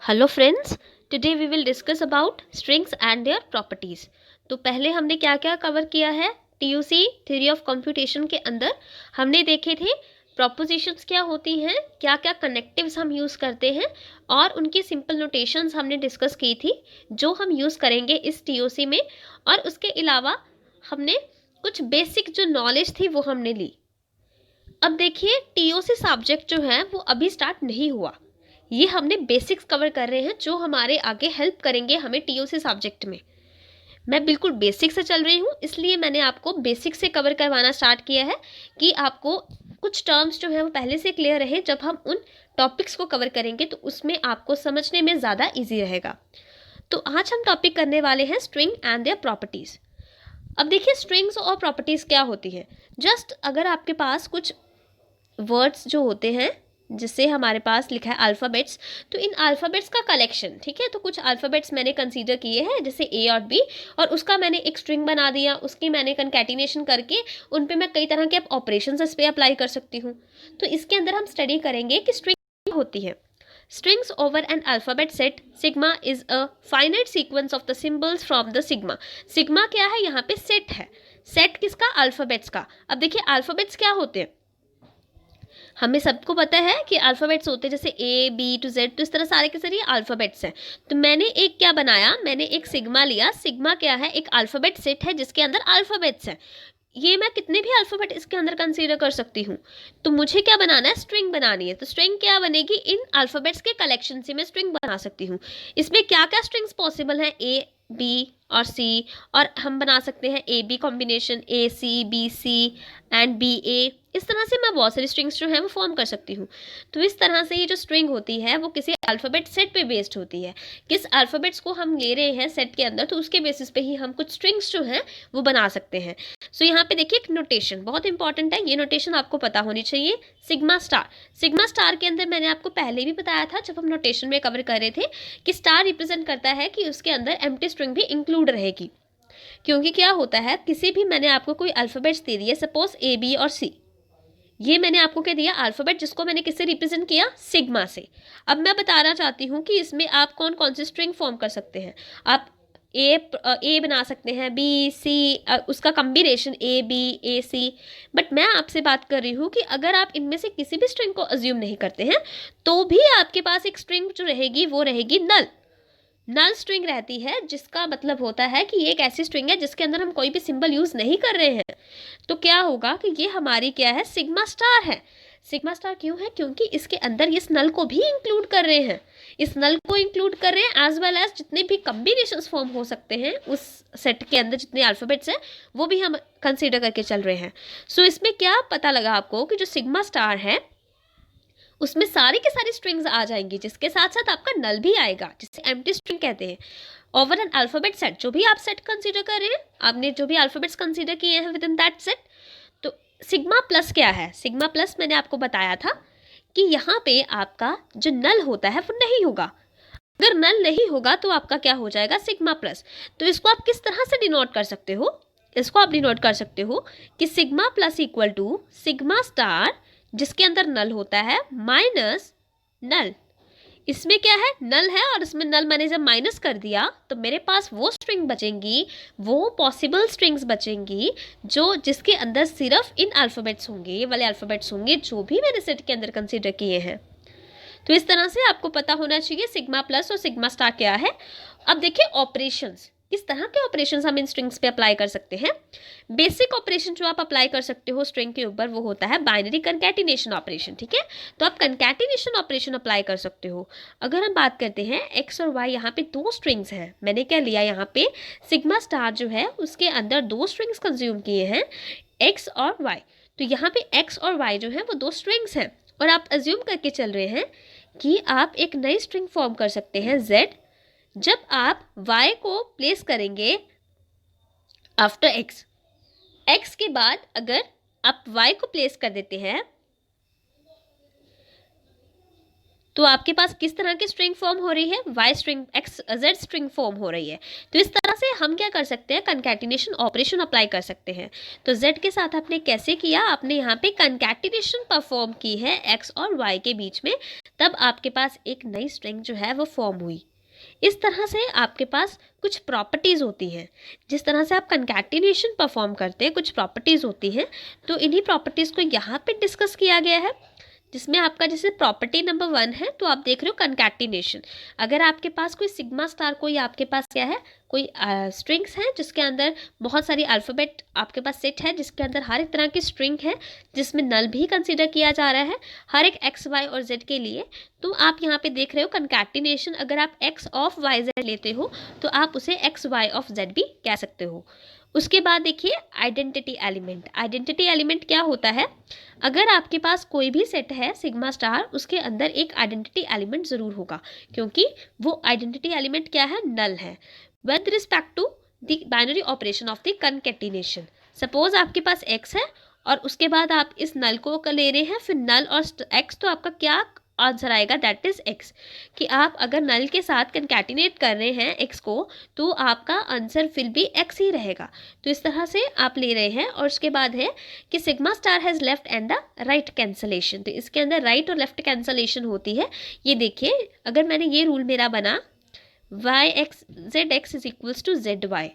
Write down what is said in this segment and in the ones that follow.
Hello friends, today we will discuss about strings and their properties. तो पहले हमने क्या क्या कवर किया है टीयूसी थ्योरी ऑफ कंप्यूटेशन के अंदर। हमने देखे थे प्रॉपोजिशंस क्या होती हैं, क्या क्या कनेक्टिव्स हम यूज़ करते हैं और उनकी सिंपल नोटेशंस हमने डिस्कस की थी जो हम यूज़ करेंगे इस टीयूसी में। और उसके अलावा हमने कुछ बेसिक जो नॉलेज थी वो हमने ली। अब देखिए टीओसी सब्जेक्ट जो है वो अभी स्टार्ट नहीं हुआ, ये हमने बेसिक्स कवर कर रहे हैं जो हमारे आगे हेल्प करेंगे हमें टीओसी सब्जेक्ट में। मैं बिल्कुल बेसिक से चल रही हूँ, इसलिए मैंने आपको बेसिक से कवर करवाना स्टार्ट किया है कि आपको कुछ टर्म्स जो है वो पहले से क्लियर रहे। जब हम उन टॉपिक्स को कवर करेंगे तो उसमें आपको समझने में ज़्यादा ईजी रहेगा। तो आज हम टॉपिक करने वाले हैं स्ट्रिंग एंड देयर प्रॉपर्टीज़। अब देखिए स्ट्रिंग्स और प्रॉपर्टीज़ क्या होती है। जस्ट अगर आपके पास कुछ वर्ड्स जो होते हैं जिससे हमारे पास लिखा है अल्फ़ाबेट्स, तो इन अल्फ़ाबेट्स का कलेक्शन, ठीक है। तो कुछ अल्फ़ाबेट्स मैंने कंसीडर किए हैं जैसे ए और बी, और उसका मैंने एक स्ट्रिंग बना दिया, उसकी मैंने कंकैटिनेशन करके उन पे मैं कई तरह के ऑपरेशंस इस पे अप्लाई कर सकती हूँ। तो इसके अंदर हम स्टडी करेंगे कि स्ट्रिंग होती है। Strings over an alphabet set, sigma is a finite sequence of the symbols from the sigma. sigma क्या है, यहाँ पे सेट है। सेट किसका? अल्फ़ाबेट्स का। अब देखिए अल्फ़ाबेट्स क्या होते हैं, हमें सबको पता है कि अल्फ़ाबेट्स होते हैं जैसे ए बी टू जेड, तो इस तरह सारे के सारे अल्फ़ाबेट्स हैं। तो मैंने एक क्या बनाया, मैंने एक सिग्मा लिया। सिग्मा क्या है? एक अल्फ़ाबेट सेट है जिसके अंदर अल्फ़ाबेट्स हैं। ये मैं कितने भी अल्फ़ाबेट इसके अंदर कंसीडर कर सकती हूँ। तो मुझे क्या बनाना है? स्ट्रिंग बनानी है। तो स्ट्रिंग क्या बनेगी? इन अल्फ़ाबेट्स के कलेक्शन से मैं स्ट्रिंग बना सकती हूँ। इसमें क्या क्या स्ट्रिंग्स पॉसिबल हैं? ए बी और सी, और हम बना सकते हैं A B combination, A C B C and B A. इस तरह से मैं बहुत सारी स्ट्रिंग्स जो है वो फॉर्म कर सकती हूँ। तो इस तरह से ये जो स्ट्रिंग होती है वो किसी अल्फ़ाबेट सेट पे बेस्ड होती है। किस अल्फ़ाबेट्स को हम ले रहे हैं सेट के अंदर, तो उसके बेसिस पे ही हम कुछ स्ट्रिंग्स जो हैं वो बना सकते हैं। सो यहाँ पे देखिए एक नोटेशन बहुत इंपॉर्टेंट है, ये नोटेशन आपको पता होनी चाहिए। सिग्मा स्टार, सिग्मा स्टार के अंदर मैंने आपको पहले भी बताया था जब हम नोटेशन में कवर कर रहे थे कि स्टार रिप्रेजेंट करता है कि उसके अंदर एम्प्टी स्ट्रिंग भी इंक्लूड रहेगी। क्योंकि क्या होता है, किसी भी मैंने आपको कोई अल्फ़ाबेट्स दे दिए, सपोज ए बी और सी, ये मैंने आपको क्या दिया? अल्फ़ाबेट, जिसको मैंने किससे रिप्रेजेंट किया? सिग्मा से। अब मैं बताना चाहती हूँ कि इसमें आप कौन कौन से स्ट्रिंग फॉर्म कर सकते हैं। आप ए बना सकते हैं, बी सी, उसका combination A B A C. But मैं आपसे बात कर रही हूँ कि अगर आप इनमें से किसी भी स्ट्रिंग को अज्यूम नहीं करते हैं तो भी आपके पास एक स्ट्रिंग जो रहेगी वो रहेगी नल। नल स्ट्रिंग रहती है, जिसका मतलब होता है कि ये एक ऐसी स्ट्रिंग है जिसके अंदर हम कोई भी सिंबल यूज़ नहीं कर रहे हैं। तो क्या होगा कि ये हमारी क्या है? सिग्मा स्टार है। सिग्मा स्टार क्यों है? क्योंकि इसके अंदर इस नल को भी इंक्लूड कर रहे हैं। इस नल को इंक्लूड कर रहे हैं एज वेल एज जितने भी कम्बिनेशंस फॉर्म हो सकते हैं उस सेट के अंदर, जितने अल्फ़ाबेट्स हैं वो भी हम कंसीडर करके चल रहे हैं। सो इसमें क्या पता लगा आपको कि जो सिग्मा स्टार है उसमें सारी के सारी स्ट्रिंग्स आ जाएंगी, जिसके साथ साथ आपका नल भी आएगा, जिसे एम्प्टी स्ट्रिंग कहते हैं। ओवर एन अल्फ़ाबेट सेट, जो भी आप सेट कंसीडर कर रहे हैं, आपने जो भी अल्फ़ाबेट्स कंसीडर किए हैं विद इन दैट सेट। तो सिग्मा प्लस क्या है? सिग्मा प्लस मैंने आपको बताया था कि यहाँ पे आपका जो नल होता है वो नहीं होगा। अगर नल नहीं होगा तो आपका क्या हो जाएगा? Sigma plus. तो इसको आप किस तरह से डिनोट कर सकते हो? इसको आप डिनोट कर सकते हो कि sigma plus equal to sigma star, जिसके अंदर नल होता है, माइनस नल। इसमें क्या है? नल है, और इसमें नल मैंने जब माइनस कर दिया तो मेरे पास वो स्ट्रिंग बचेंगी, वो पॉसिबल स्ट्रिंग्स बचेंगी जो जिसके अंदर सिर्फ इन अल्फ़ाबेट्स होंगे, ये वाले अल्फ़ाबेट्स होंगे जो भी मैंने सेट के अंदर कंसीडर किए हैं। तो इस तरह से आपको पता होना चाहिए सिग्मा प्लस और सिग्मा स्टार क्या है। अब देखिए ऑपरेशंस, किस तरह के ऑपरेशंस हम इन स्ट्रिंग्स पे अप्लाई कर सकते हैं। बेसिक ऑपरेशन जो आप अप्लाई कर सकते हो स्ट्रिंग के ऊपर वो होता है बाइनरी कंकैटिनेशन ऑपरेशन, ठीक है। तो आप कंकैटिनेशन ऑपरेशन अप्लाई कर सकते हो। अगर हम बात करते हैं एक्स और वाई, यहाँ पे दो स्ट्रिंग्स हैं, मैंने क्या लिया यहाँ पे? सिग्मा स्टार जो है उसके अंदर दो स्ट्रिंग्स कंज्यूम किए हैं, एक्स और वाई। तो यहाँ पे एक्स और वाई जो है वो दो स्ट्रिंग्स हैं, और आप अज्यूम करके चल रहे हैं कि आप एक नई स्ट्रिंग फॉर्म कर सकते हैं z, जब आप y को प्लेस करेंगे आफ्टर x। x के बाद अगर आप y को प्लेस कर देते हैं तो आपके पास किस तरह की स्ट्रिंग फॉर्म हो रही है, Y string X Z string form हो रही है। तो इस तरह से हम क्या कर सकते हैं, कंकैटिनेशन ऑपरेशन अप्लाई कर सकते हैं। तो जेड के साथ आपने कैसे किया, आपने यहाँ पे कंकैटिनेशन परफॉर्म की है एक्स और वाई के बीच में, तब आपके पास एक नई स्ट्रिंग जो है वो फॉर्म हुई। इस तरह से आपके पास कुछ प्रॉपर्टीज़ होती हैं, जिस तरह से आप कंकैटिनेशन परफॉर्म करते हैं कुछ प्रॉपर्टीज़ होती हैं। तो इन्हीं प्रॉपर्टीज़ को यहाँ पे डिस्कस किया गया है, जिसमें आपका जैसे प्रॉपर्टी नंबर 1 है, तो आप देख रहे हो कंकैटिनेशन। अगर आपके पास कोई सिग्मा स्टार, कोई आपके पास क्या है, कोई स्ट्रिंग्स हैं जिसके अंदर बहुत सारी अल्फ़ाबेट आपके पास सेट है, जिसके अंदर हर एक तरह की स्ट्रिंग है, जिसमें नल भी कंसीडर किया जा रहा है हर एक एक्स वाई और जेड के लिए। तो आप यहाँ पे देख रहे हो कंकैटिनेशन, अगर आप एक्स ऑफ वाई जेड लेते हो तो आप उसे एक्स वाई ऑफ जेड भी कह सकते हो। उसके बाद देखिए आइडेंटिटी एलिमेंट। आइडेंटिटी एलिमेंट क्या होता है, अगर आपके पास कोई भी सेट है सिग्मा स्टार, उसके अंदर एक आइडेंटिटी एलिमेंट ज़रूर होगा, क्योंकि वो आइडेंटिटी एलिमेंट क्या है, नल है with respect to the binary operation of the concatenation. Suppose आपके पास एक्स है और उसके बाद आप इस नल को ले रहे हैं, फिर नल और एक्स, तो आपका क्या आंसर आएगा, दैट इज एक्स। कि आप अगर नल के साथ कंकैटिनेट कर रहे हैं एक्स को, तो आपका आंसर फिर भी एक्स ही रहेगा। तो इस तरह से आप ले रहे हैं। और उसके बाद है कि sigma star has left and the right cancellation. तो इसके अंदर राइट और लेफ्ट कैंसलेशन होती है। ये देखिए, अगर मैंने ये रूल मेरा बना Y X Z X is equals to Z Y,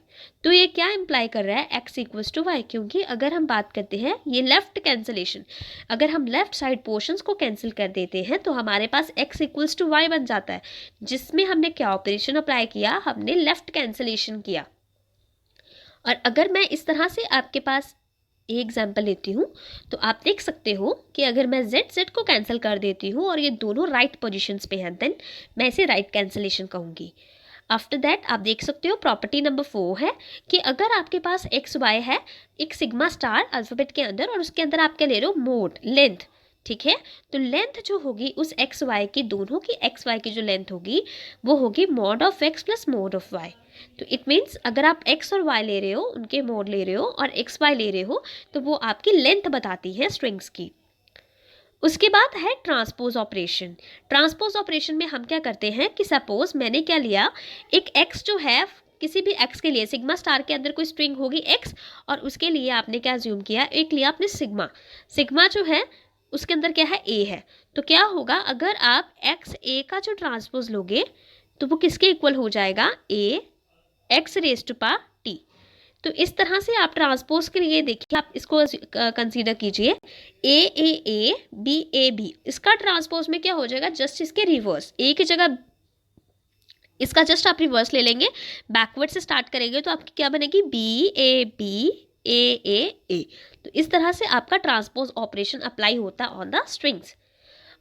तो ये क्या इम्प्लाई कर रहा है, एक्स इक्वल्स टू वाई। क्योंकि अगर हम बात करते हैं ये लेफ्ट कैंसलेशन, अगर हम लेफ्ट साइड पोर्शंस को कैंसिल कर देते हैं तो हमारे पास एक्स इक्वल्स टू वाई बन जाता है, जिसमें हमने क्या ऑपरेशन अप्लाई किया, हमने लेफ्ट कैंसलेशन किया। और अगर मैं इस तरह से आपके पास एक एग्जाम्पल लेती हूँ, तो आप देख सकते हो कि अगर मैं जेड जेड को कैंसिल कर देती हूँ और ये दोनों राइट पोजीशंस पे हैं, देन मैं इसे राइट कैंसलेशन कहूँगी। आफ्टर दैट आप देख सकते हो प्रॉपर्टी नंबर 4 है कि अगर आपके पास एक्स वाई है एक सिग्मा स्टार अल्फ़ाबेट के अंदर, और उसके अंदर आप क्या ले रहे हो, मोड लेंथ, ठीक है। तो लेंथ जो होगी उस एक्स वाई की, दोनों की एक्स वाई की जो लेंथ होगी वो होगी mod of X plus mod of Y. तो इट मीन्स अगर आप एक्स और वाई ले रहे हो, उनके मोड ले रहे हो और एक्स वाई ले रहे हो, तो वो आपकी लेंथ बताती है स्ट्रिंग्स की। उसके बाद है ट्रांसपोज ऑपरेशन। ट्रांसपोज ऑपरेशन में हम क्या करते हैं कि सपोज मैंने क्या लिया, एक एक्स जो है, किसी भी एक्स के लिए सिग्मा स्टार के अंदर कोई स्ट्रिंग होगी एक्स, और उसके लिए आपने क्या ज्यूम किया, एक लिया आपने सिग्मा। सिग्मा जो है उसके अंदर क्या है, ए है। तो क्या होगा, अगर आप एक्स ए का जो ट्रांसपोज लोगे तो वो किसके इक्वल हो जाएगा, A X raise to power T. तो इस तरह से आप ट्रांसपोज के लिए देखिए, आप इसको कंसीडर कीजिए, ए बी, इसका ट्रांसपोज में क्या हो जाएगा, जस्ट इसके रिवर्स, ए की जगह इसका जस्ट आप रिवर्स ले लेंगे, बैकवर्ड से स्टार्ट करेंगे तो आपकी क्या बनेगी, बी ए। तो इस तरह से आपका ट्रांसपोज ऑपरेशन अप्लाई होता है ऑन द स्ट्रिंग्स।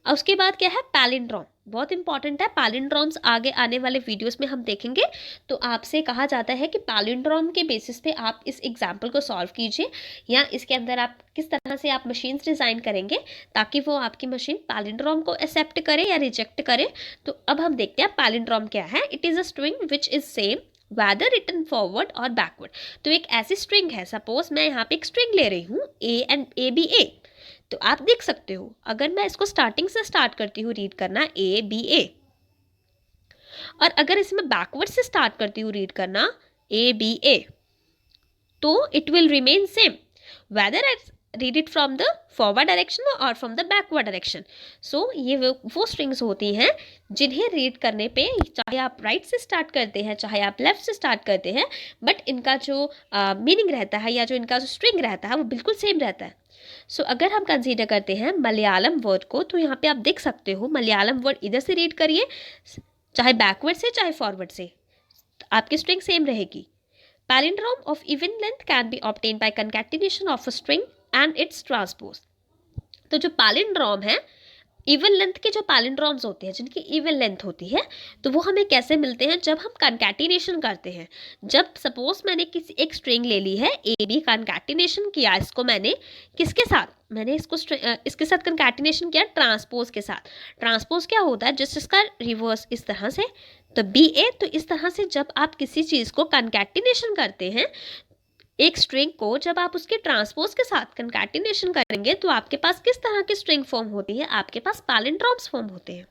और उसके बाद क्या है, पैलिंड्रोम, बहुत इंपॉर्टेंट है। पैलिंड्रोम्स आगे आने वाले वीडियोस में हम देखेंगे। तो आपसे कहा जाता है कि पैलिंड्रोम के बेसिस पे आप इस एग्जाम्पल को सॉल्व कीजिए, या इसके अंदर आप किस तरह से आप मशीन्स डिज़ाइन करेंगे ताकि वो आपकी मशीन पैलिंड्रोम को एक्सेप्ट करे या रिजेक्ट करे। तो अब हम देखते हैं पैलिंड्रोम क्या है। It is a string which is same whether written forward और backward। तो एक ऐसी स्ट्रिंग है, सपोज मैं यहाँ पे एक स्ट्रिंग ले रही हूँ ए बी ए। तो आप देख सकते हो, अगर मैं इसको स्टार्टिंग से स्टार्ट करती हूँ रीड करना ए बी ए, और अगर इसमें बैकवर्ड से स्टार्ट करती हूँ रीड करना ए बी ए, तो it will remain same whether I read it from the forward direction और फ्रॉम द बैकवर्ड डायरेक्शन। सो ये वो स्ट्रिंग्स होती हैं जिन्हें रीड करने पे, चाहे आप राइट से स्टार्ट करते हैं चाहे आप लेफ्ट से स्टार्ट करते हैं, बट इनका जो मीनिंग रहता है या जो इनका जो स्ट्रिंग रहता है वो बिल्कुल सेम रहता है। सो अगर हम कंसीडर करते हैं मलयालम वर्ड को, तो यहाँ पे आप देख सकते हो मलयालम वर्ड इधर से रीड करिए, चाहे बैकवर्ड से चाहे फॉरवर्ड से, आपकी स्ट्रिंग सेम रहेगी। Palindrome of even length can be obtain bye concatenation of a string and it's transpose. तो जो पैलिंड्रोम है, इवन लेंथ के जो पैलिंड्रोम्स होते हैं जिनकी इवन लेंथ होती है, तो वो हमें कैसे मिलते हैं, जब हम कंकैटिनेशन करते हैं। जब सपोज मैंने किसी एक स्ट्रिंग ले ली है ए बी, कंकैटिनेशन किया इसको मैंने किसके साथ, मैंने इसको इसके साथ कंकैटिनेशन किया ट्रांसपोज के साथ। ट्रांसपोज क्या होता है, जस्ट इसका रिवर्स इस तरह से, तो बी ए। तो इस तरह से जब आप किसी चीज़ को कंकैटिनेशन करते हैं, एक स्ट्रिंग को जब आप उसके ट्रांसपोज के साथ कंकैटिनेशन करेंगे, तो आपके पास किस तरह की स्ट्रिंग फॉर्म होती है, आपके पास पैलिंड्रोम्स फॉर्म होते हैं।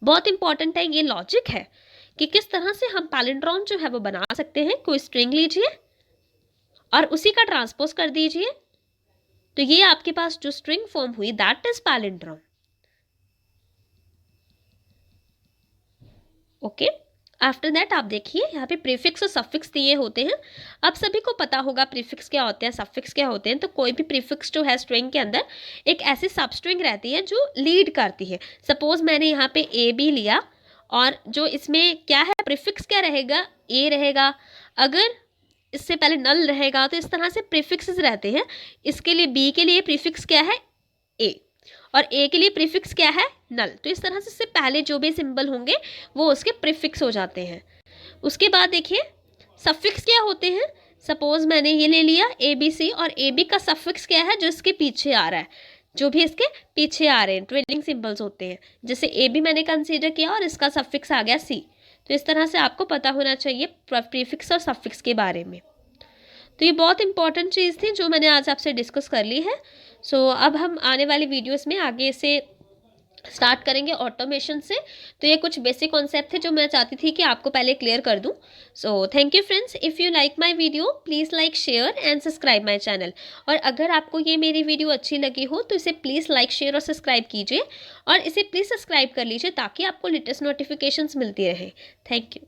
बहुत इंपॉर्टेंट है, ये लॉजिक है कि किस तरह से हम पैलिंड्रोम जो है वो बना सकते हैं। कोई स्ट्रिंग लीजिए और उसी का ट्रांसपोज कर दीजिए, तो ये आपके पास जो स्ट्रिंग फॉर्म हुई that is palindrome. Okay, after that आप देखिए यहाँ पे प्रीफिक्स और सफिक्स दिए होते हैं। अब सभी को पता होगा प्रीफिक्स क्या होते हैं, सफिक्स क्या होते हैं। तो कोई भी प्रीफिक्स जो है स्ट्रिंग के अंदर एक ऐसी सबस्ट्रिंग रहती है जो लीड करती है। सपोज मैंने यहाँ पे ए बी लिया और जो इसमें क्या है प्रीफिक्स क्या रहेगा, ए रहेगा। अगर इससे पहले नल रहेगा तो इस तरह से प्रीफिक्सेस रहते हैं। इसके लिए बी के लिए प्रीफिक्स क्या है, ए, और ए के लिए प्रीफिक्स क्या है, नल। तो इस तरह से इससे पहले जो भी सिंबल होंगे वो उसके प्रीफिक्स हो जाते हैं। उसके बाद देखिए सफिक्स क्या होते हैं। सपोज मैंने ये ले लिया ए बी सी और ए बी का सफिक्स क्या है, जो इसके पीछे आ रहा है, जो भी इसके पीछे आ रहे हैं ट्रेलिंग सिंबल्स होते हैं। जैसे ए बी मैंने कंसीडर किया और इसका सफिक्स आ गया सी। तो इस तरह से आपको पता होना चाहिए प्रीफिक्स और सफिक्स के बारे में। तो ये बहुत इंपॉर्टेंट चीज़ थी जो मैंने आज आपसे डिस्कस कर ली है। सो अब हम आने वाली वीडियोस में आगे से स्टार्ट करेंगे ऑटोमेशन से। तो ये कुछ बेसिक कॉन्सेप्ट थे जो मैं चाहती थी कि आपको पहले क्लियर कर दूं। So thank you friends, if you like my video please like share and subscribe my channel. और अगर आपको ये मेरी वीडियो अच्छी लगी हो तो इसे प्लीज़ लाइक शेयर और सब्सक्राइब कीजिए, और इसे प्लीज़ सब्सक्राइब कर लीजिए ताकि आपको लेटेस्ट नोटिफिकेशंस मिलती रहे। Thank you.